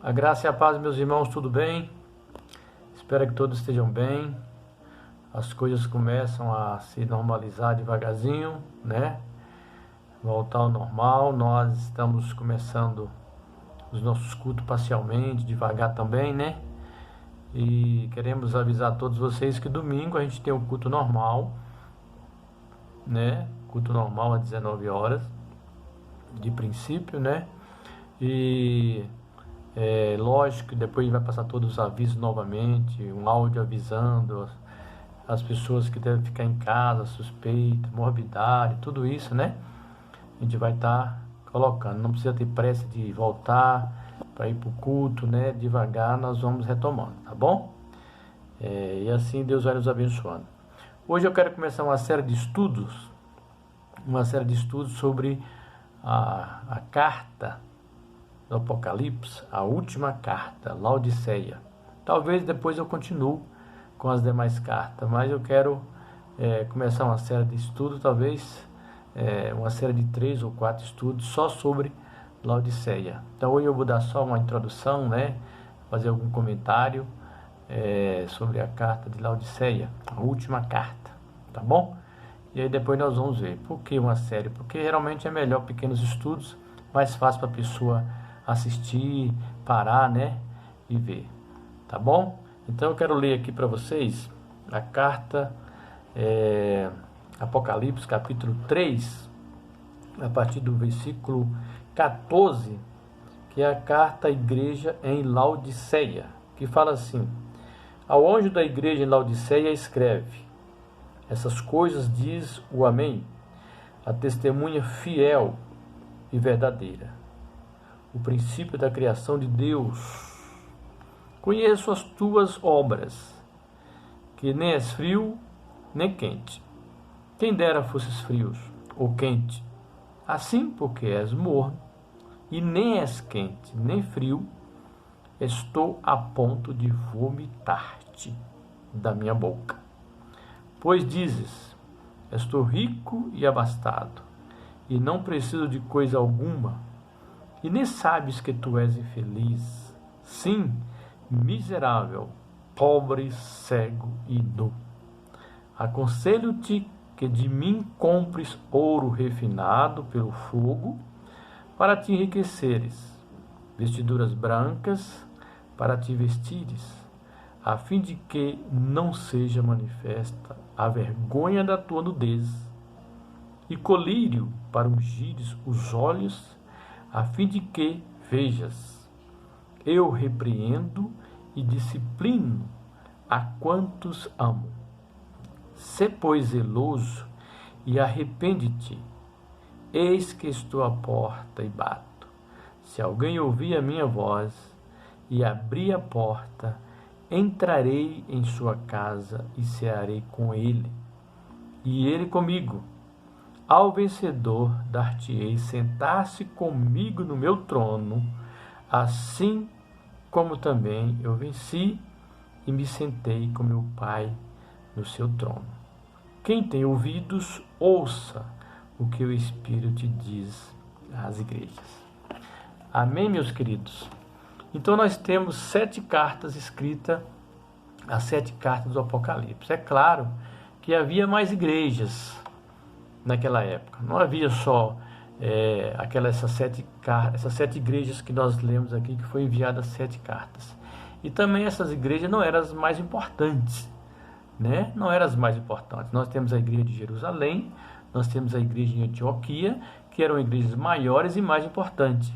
A graça e a paz, meus irmãos, tudo bem? Espero que todos estejam bem. As coisas começam a se normalizar devagarzinho, né? Voltar ao normal. Nós estamos começando os nossos cultos parcialmente, devagar também, né? E queremos avisar a todos vocês que domingo a gente tem o culto normal, né? Culto normal às 19 horas, de princípio, né? E lógico que depois a gente vai passar todos os avisos novamente, um áudio avisando as pessoas que devem ficar em casa, suspeita, morbidade, tudo isso, né? A gente vai estar colocando. Não precisa ter pressa de voltar para ir para o culto, né? Devagar nós vamos retomando, tá bom? E assim Deus vai nos abençoando. Hoje eu quero começar uma série de estudos sobre a carta do Apocalipse, a última carta, Laodiceia. Talvez depois eu continue com as demais cartas, mas eu quero começar uma série de estudos, talvez uma série de 3 ou 4 estudos só sobre Laodiceia. Então hoje eu vou dar só uma introdução, né? Fazer algum comentário sobre a carta de Laodiceia, a última carta, tá bom? E aí depois nós vamos ver. Por que uma série? Porque geralmente é melhor pequenos estudos, mais fácil para a pessoa assistir, parar, né, e ver, tá bom? Então eu quero ler aqui para vocês a carta Apocalipse, capítulo 3, a partir do versículo 14, que é a carta à igreja em Laodiceia, que fala assim: ao anjo da igreja em Laodiceia escreve: essas coisas diz o Amém, a testemunha fiel e verdadeira, o princípio da criação de Deus. Conheço as tuas obras, que nem és frio, nem quente. Quem dera fosses frios ou quente. Assim, porque és morno, e nem és quente, nem frio, estou a ponto de vomitar-te da minha boca. Pois dizes: estou rico e abastado, e não preciso de coisa alguma, e nem sabes que tu és infeliz, sim, miserável, pobre, cego e nu. Aconselho-te que de mim compres ouro refinado pelo fogo, para te enriqueceres, vestiduras brancas para te vestires, a fim de que não seja manifesta a vergonha da tua nudez, e colírio para ungires os olhos, a fim de que vejas. Eu repreendo e disciplino a quantos amo. Sê, pois, zeloso e arrepende-te. Eis que estou à porta e bato. Se alguém ouvir a minha voz e abrir a porta, entrarei em sua casa e cearei com ele, e ele comigo. Ao vencedor dar-te-ei sentar-se comigo no meu trono, assim como também eu venci e me sentei com meu Pai no seu trono. Quem tem ouvidos, ouça o que o Espírito diz às igrejas. Amém, meus queridos? Então nós temos 7 cartas escritas, as 7 cartas do Apocalipse. É claro que havia mais igrejas naquela época. Não havia só essas sete igrejas que nós lemos aqui, que foi enviadas 7 cartas. E também essas igrejas não eram as mais importantes, né? Não eram as mais importantes. Nós temos a igreja de Jerusalém, nós temos a igreja em Antioquia, que eram igrejas maiores e mais importantes.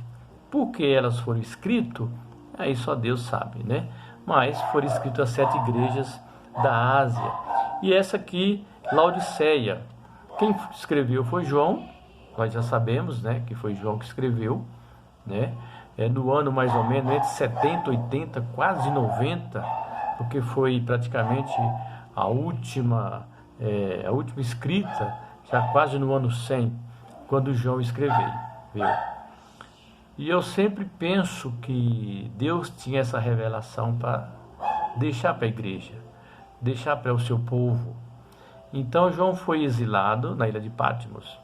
Por que elas foram escritas? Aí só Deus sabe, né? Mas foram escritas as 7 igrejas da Ásia. E essa aqui, Laodiceia, quem escreveu foi João. Nós já sabemos, né, que foi João que escreveu, né? No ano mais ou menos entre 70, 80, quase 90, porque foi praticamente a última escrita, já quase no ano 100, quando João escreveu. E eu sempre penso que Deus tinha essa revelação para deixar para a igreja, deixar para o seu povo. Então João foi exilado na ilha de Patmos,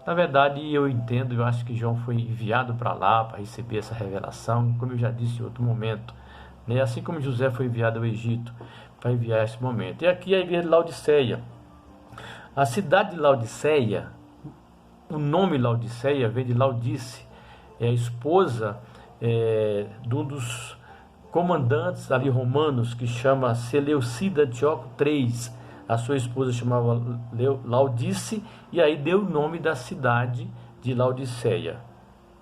Na verdade, eu entendo, eu acho que João foi enviado para lá para receber essa revelação, como eu já disse em outro momento, né? Assim como José foi enviado ao Egito para enviar esse momento. E aqui a igreja de Laodiceia. A cidade de Laodiceia, o nome Laodiceia vem de Laudice, é a esposa de um dos comandantes ali romanos que chama Seleucida Antíoco III. A sua esposa chamava Laudice, e aí deu o nome da cidade de Laodiceia,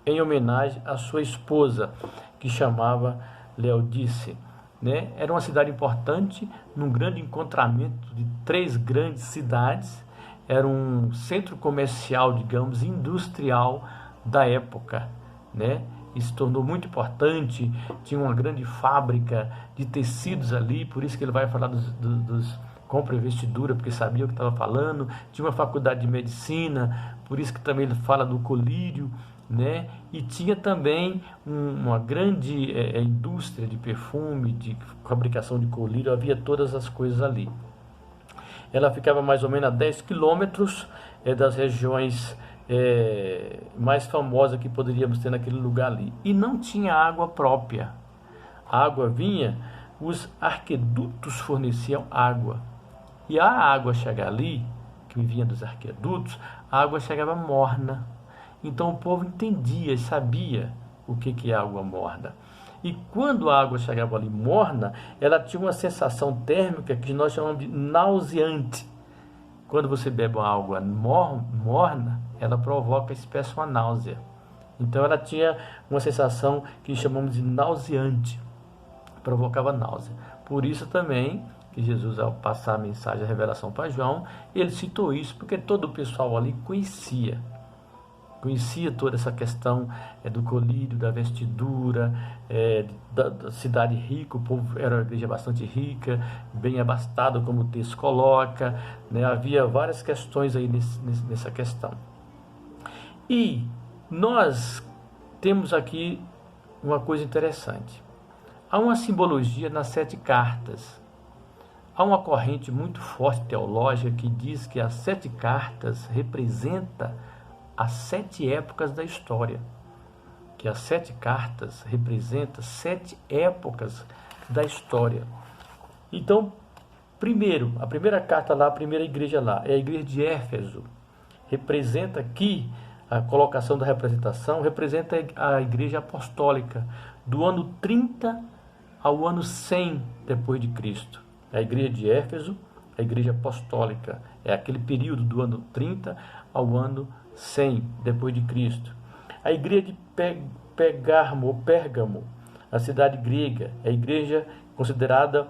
em homenagem à sua esposa, que chamava Laodice, né? Era uma cidade importante, num grande encontramento de três grandes cidades. Era um centro comercial, digamos, industrial da época, né? E se tornou muito importante. Tinha uma grande fábrica de tecidos ali, por isso que ele vai falar dos compra e vestidura, porque sabia o que estava falando. Tinha uma faculdade de medicina, por isso que também ele fala do colírio, né? E tinha também uma grande indústria de perfume, de fabricação de colírio, havia todas as coisas ali. Ela ficava mais ou menos a 10 quilômetros das regiões mais famosas que poderíamos ter naquele lugar ali. E não tinha água própria. A água vinha, os arquedutos forneciam água. E a água chegar ali, que vinha dos arquedutos, a água chegava morna. Então o povo entendia e sabia o que é água morna. E quando a água chegava ali morna, ela tinha uma sensação térmica que nós chamamos de nauseante. Quando você bebe uma água morna, ela provoca espécie uma náusea. Então ela tinha uma sensação que chamamos de nauseante, provocava náusea. Por isso também que Jesus, ao passar a mensagem, a revelação para João, ele citou isso, porque todo o pessoal ali conhecia toda essa questão do colírio, da vestidura, da cidade rica. O povo era uma igreja bastante rica, bem abastada, como o texto coloca, né? Havia várias questões aí nessa questão. E nós temos aqui uma coisa interessante. Há uma simbologia nas 7 cartas. Há uma corrente muito forte teológica que diz que as 7 cartas representam as 7 épocas da história. Que as 7 cartas representam 7 épocas da história. Então, primeiro, a primeira carta lá, a primeira igreja lá, é a igreja de Éfeso. Representa aqui, a colocação da representação, representa a igreja apostólica, do ano 30 ao ano 100 depois de Cristo. A igreja de Éfeso, a igreja apostólica, é aquele período do ano 30 ao ano 100 depois de Cristo. A igreja de Pérgamo, a cidade grega, é a igreja considerada,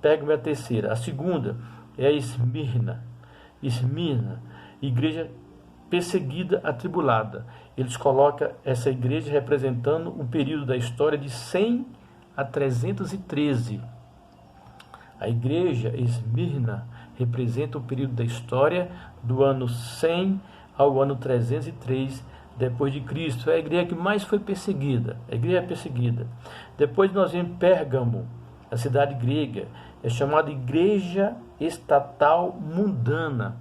Pérgamo é a terceira. A segunda é a Esmirna, igreja perseguida, atribulada. Eles colocam essa igreja representando um período da história de 100 a 313. A igreja Esmirna representa o período da história do ano 100 ao ano 303 depois de Cristo. É a igreja que mais foi perseguida. A igreja é perseguida. Depois nós vemos Pérgamo, a cidade grega, é chamada Igreja Estatal Mundana.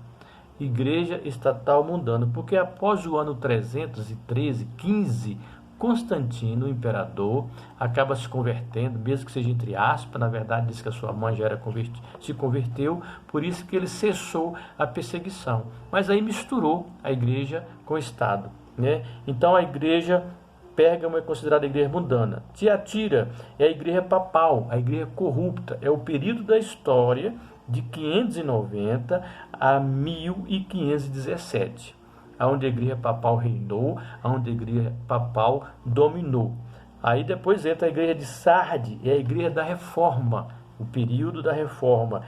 Igreja Estatal Mundana, porque após o ano 313, 15, Constantino, o imperador, acaba se convertendo, mesmo que seja entre aspas, na verdade diz que a sua mãe já era se converteu, por isso que ele cessou a perseguição. Mas aí misturou a igreja com o Estado, né? Então a igreja Pérgamo é considerada a igreja mundana. Tiatira é a igreja papal, a igreja corrupta, é o período da história de 590 a 1517. Onde a igreja papal reinou, onde a igreja papal dominou. Aí depois entra a igreja de Sardes, é a igreja da Reforma, o período da Reforma,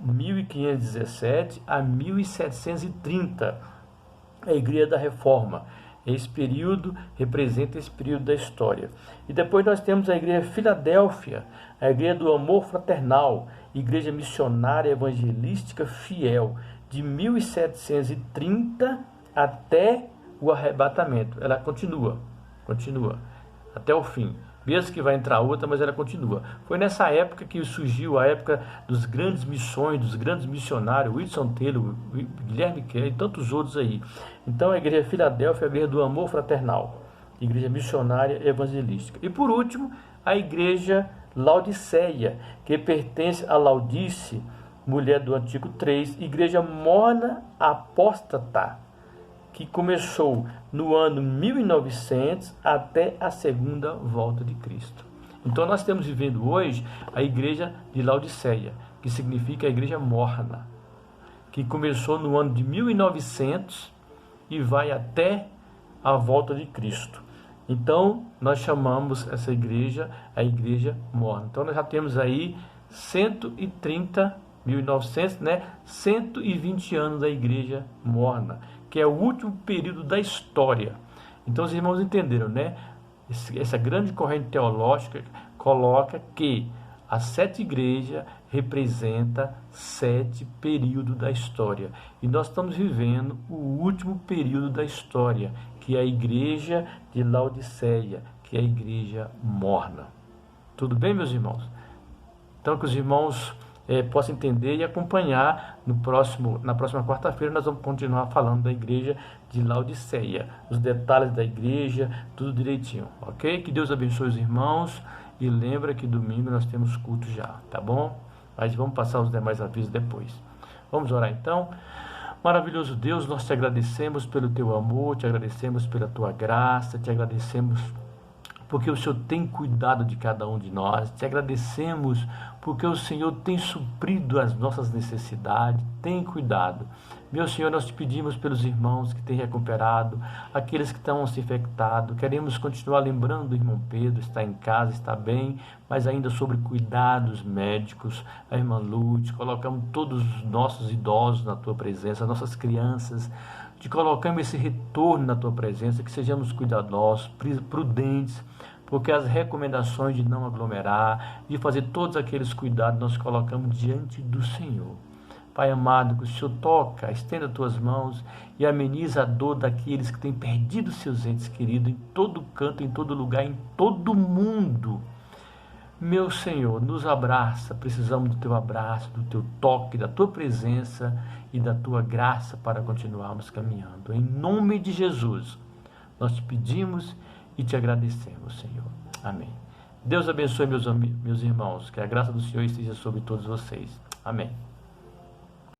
1517 a 1730, a igreja da Reforma. Esse período representa esse período da história. E depois nós temos a igreja Filadélfia, a igreja do amor fraternal, igreja missionária evangelística fiel, de 1730 até o arrebatamento. Ela continua até o fim. Mesmo que vai entrar outra, mas ela continua. Foi nessa época que surgiu a época dos grandes missões, dos grandes missionários, Wilson Taylor, Guilherme Kelly e tantos outros aí. Então a igreja Filadélfia é a igreja do amor fraternal, igreja missionária evangelística. E por último, a igreja Laodiceia, que pertence a Laodice, mulher do Antigo 3, igreja morna apóstata, que começou no ano 1900 até a segunda volta de Cristo. Então nós estamos vivendo hoje a igreja de Laodiceia, que significa a igreja morna, que começou no ano de 1900 e vai até a volta de Cristo. Então nós chamamos essa igreja a igreja morna. Então nós já temos aí 130, 1900, 120 anos da igreja morna, que é o último período da história. Então os irmãos entenderam, né? Essa grande corrente teológica coloca que a 7 igrejas representa 7 períodos da história. E nós estamos vivendo o último período da história, que é a igreja de Laodiceia, que é a igreja morna. Tudo bem, meus irmãos? Então que os irmãos possam entender e acompanhar na próxima quarta-feira. Nós vamos continuar falando da igreja de Laodiceia, os detalhes da igreja, tudo direitinho, ok? Que Deus abençoe os irmãos, e lembra que domingo nós temos culto já, tá bom? Mas vamos passar os demais avisos depois. Vamos orar então. Maravilhoso Deus, nós te agradecemos pelo teu amor, te agradecemos pela tua graça, te agradecemos porque o Senhor tem cuidado de cada um de nós. Te agradecemos porque o Senhor tem suprido as nossas necessidades, tem cuidado. Meu Senhor, nós te pedimos pelos irmãos que têm recuperado, aqueles que estão se infectados. Queremos continuar lembrando do irmão Pedro, está em casa, está bem, mas ainda sobre cuidados médicos. A irmã Lute, colocamos todos os nossos idosos na tua presença, nossas crianças, te colocamos esse retorno na tua presença, que sejamos cuidadosos, prudentes, porque as recomendações de não aglomerar, de fazer todos aqueles cuidados, nós colocamos diante do Senhor. Pai amado, que o Senhor toca, estenda as tuas mãos e ameniza a dor daqueles que têm perdido seus entes queridos em todo canto, em todo lugar, em todo mundo. Meu Senhor, nos abraça, precisamos do teu abraço, do teu toque, da tua presença e da tua graça para continuarmos caminhando. Em nome de Jesus, nós te pedimos e te agradecemos, Senhor. Amém. Deus abençoe meus irmãos, que a graça do Senhor esteja sobre todos vocês. Amém.